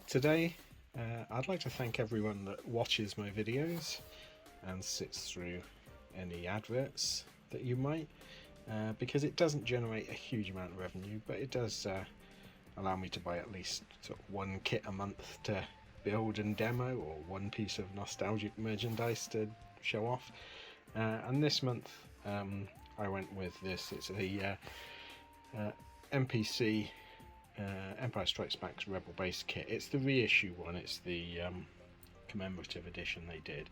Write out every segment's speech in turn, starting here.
Well, today I'd like to thank everyone that watches my videos and sits through any adverts that you might, because it doesn't generate a huge amount of revenue, but it does allow me to buy at least sort of one kit a month to build and demo, or one piece of nostalgic merchandise to show off. And this month I went with this. It's the MPC Empire Strikes Back's Rebel Base kit. It's the reissue one. It's the commemorative edition they did.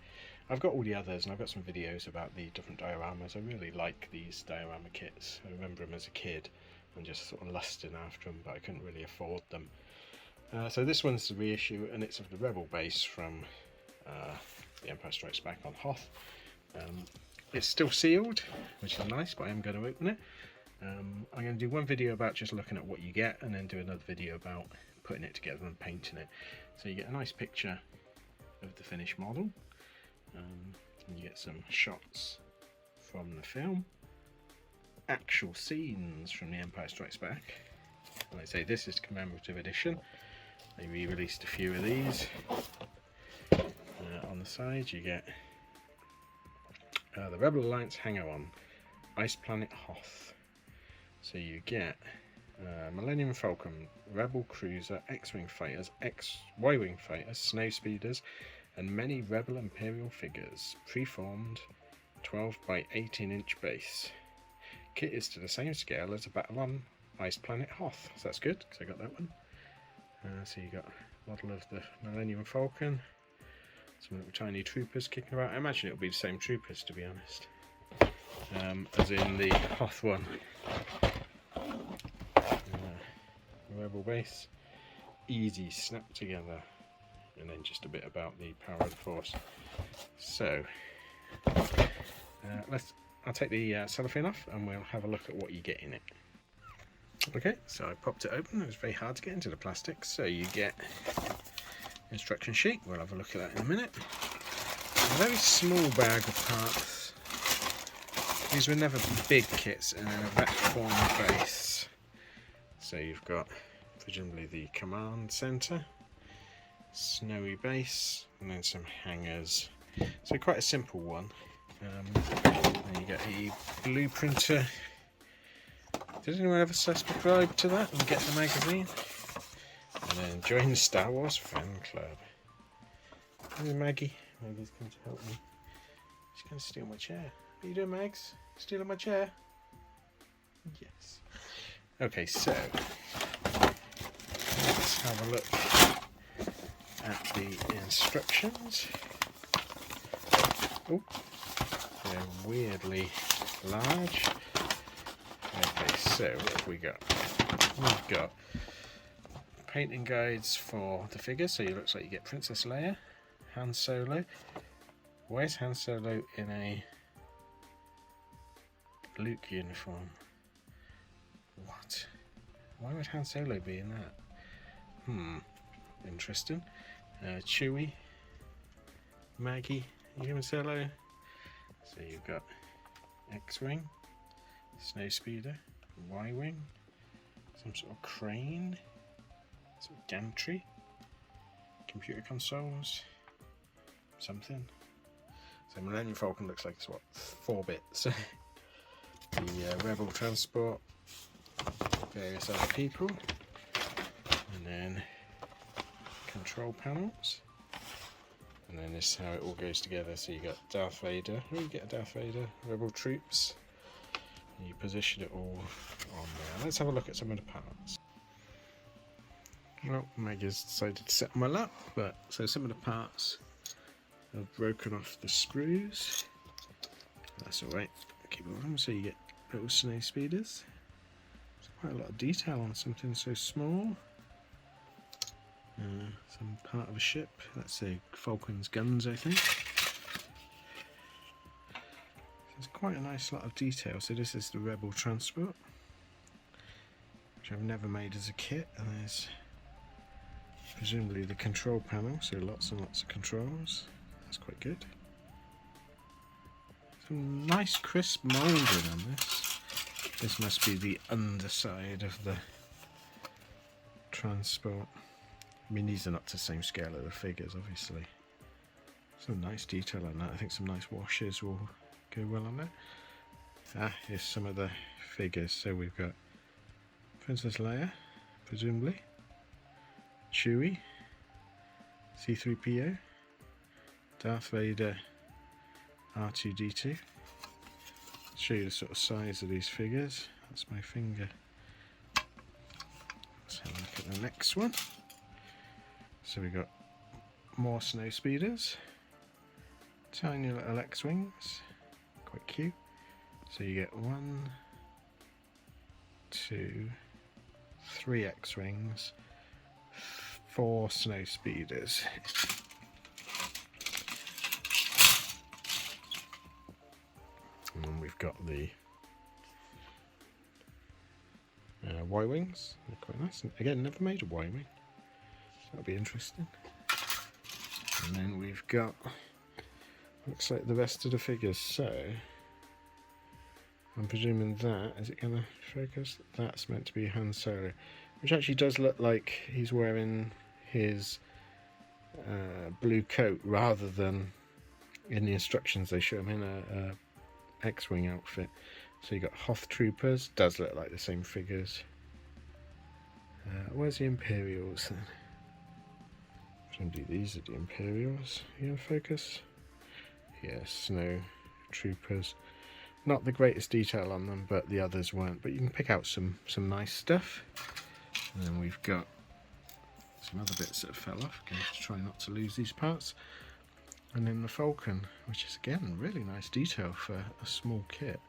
I've got all the others, and I've got some videos about the different dioramas. I really like these diorama kits. I remember them as a kid and just sort of lusting after them, but I couldn't really afford them. So this one's the reissue, and it's of the Rebel Base from the Empire Strikes Back on Hoth. It's still sealed, which is nice, but I am going to open it. I'm going to do one video about just looking at what you get, and then do another video about putting it together and painting it. So you get a nice picture of the finished model, and you get some shots from the film, actual scenes from the Empire Strikes Back. Like I say, this is commemorative edition. They re-released a few of these. On the side you get the Rebel Alliance Hangar-On, Ice Planet Hoth. So you get Millennium Falcon, Rebel Cruiser, X-Wing Fighters, Y-Wing Fighters, Snow Speeders, and many Rebel Imperial figures, preformed 12 by 18 inch base. Kit is to the same scale as a battle on Ice Planet Hoth, so that's good, because I got that one. So you got a model of the Millennium Falcon, some little tiny troopers kicking about. I imagine it'll be the same troopers, to be honest, as in the Hoth one. Rebel Base, easy snap together, and then just a bit about the power of the Force. So I'll take the cellophane off, and we'll have a look at what you get in it. Okay, so I popped it open. It was very hard to get into the plastic. So you get instruction sheet. We'll have a look at that in a minute. A very small bag of parts. These were never big kits, and then a vet form base. So you've got presumably the command center, snowy base, and then some hangers. So quite a simple one. Then you get a blueprinter. Did anyone ever subscribe to that and get the magazine? And then join the Star Wars fan club. Where's Maggie? Maggie's going to help me. She's going to steal my chair. What are you doing, Mags? Stealing my chair? Yes. Okay, so let's have a look at the instructions. Oh, they're weirdly large. Okay, so what have we got? We've got painting guides for the figures, so it looks like you get Princess Leia, Han Solo. Where's Han Solo in a Luke uniform? What? Why would Han Solo be in that? Interesting. Chewie, Maggie, Han Solo. So you've got X-Wing, Snow Speeder, Y-Wing, some sort of crane, some gantry, computer consoles, something. So Millennium Falcon looks like it's what, 4 bits. The Rebel Transport, various other people, and then control panels, and then this is how it all goes together. So you got Darth Vader, you get a Darth Vader, Rebel troops, and you position it all on there. Let's have a look at some of the parts. Well, Mega's decided to sit on my lap, but so some of the parts have broken off the screws. That's alright, keep it on. So you get little snow speeders. There's quite a lot of detail on something so small. Some part of a ship. That's a Falcon's guns, I think. There's quite a nice lot of detail. So this is the Rebel Transport, which I've never made as a kit, and there's presumably the control panel, so lots and lots of controls. That's quite good. Some nice crisp moulding on this. This must be the underside of the transport. I mean, these are not to the same scale of the figures, obviously. Some nice detail on that. I think some nice washes will go well on that. Here's some of the figures. So we've got Princess Leia, presumably, Chewie, C-3PO, Darth Vader, R2-D2. I'll show you the sort of size of these figures. That's my finger. Let's have a look at the next one. So we've got more snow speeders, tiny little X-wings, quite cute. So you get 1, 2, 3 X-wings, 4 snow speeders. And then we've got the Y-wings. They're quite nice. And again, never made a Y-wing. That'll be interesting. And then we've got, looks like the rest of the figures. So I'm presuming that, is it going to focus? That's meant to be Han Solo, which actually does look like he's wearing his blue coat rather than in the instructions they show him in a X-wing outfit. So you got Hoth Troopers, does look like the same figures. Where's the Imperials then? Presumably these are the Imperials. Are you in focus? Yeah, Snow Troopers. Not the greatest detail on them, but the others weren't. But you can pick out some nice stuff. And then we've got some other bits that fell off. Going to try not to lose these parts. And then the Falcon, which is again really nice detail for a small kit.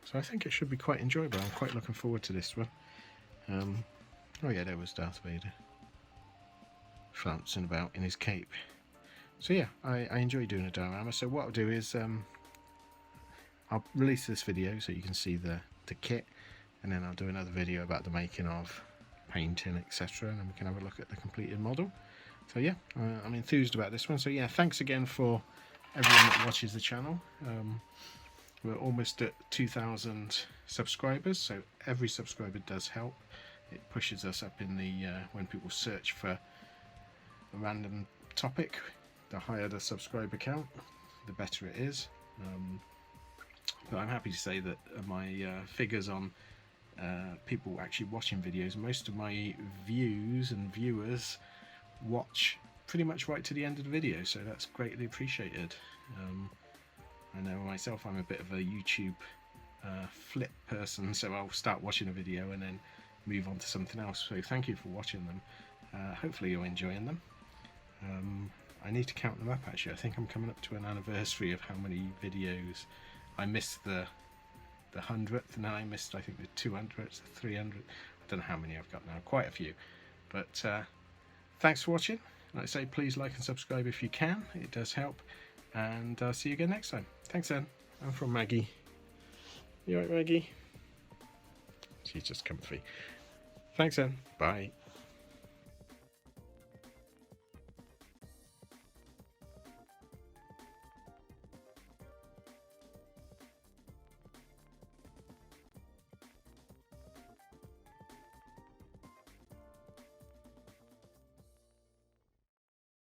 So I think it should be quite enjoyable. I'm quite looking forward to this one. Oh yeah, there was Darth Vader flouncing about in his cape. So yeah, I enjoy doing a diorama. So what I'll do is I'll release this video so you can see the kit, and then I'll do another video about the making of, painting, etc., and then we can have a look at the completed model. So yeah, I'm enthused about this one. So yeah, thanks again for everyone that watches the channel. We're almost at 2,000 subscribers, so every subscriber does help. It pushes us up in the when people search for a random topic. The higher the subscriber count, the better it is. But I'm happy to say that my figures on people actually watching videos, most of my views and viewers watch pretty much right to the end of the video, so that's greatly appreciated. I know myself, I'm a bit of a YouTube flip person, so I'll start watching a video and then move on to something else. So thank you for watching them. Hopefully you're enjoying them. I need to count them up actually. I think I'm coming up to an anniversary of how many videos. I missed the 100th, and then I missed, I think, the 200th, the 300th. I don't know how many I've got now, quite a few. But thanks for watching. Like I say, please like and subscribe if you can, it does help. And I'll see you again next time. Thanks then. I'm from Maggie. You alright, Maggie? She's just comfy. Thanks then. Bye.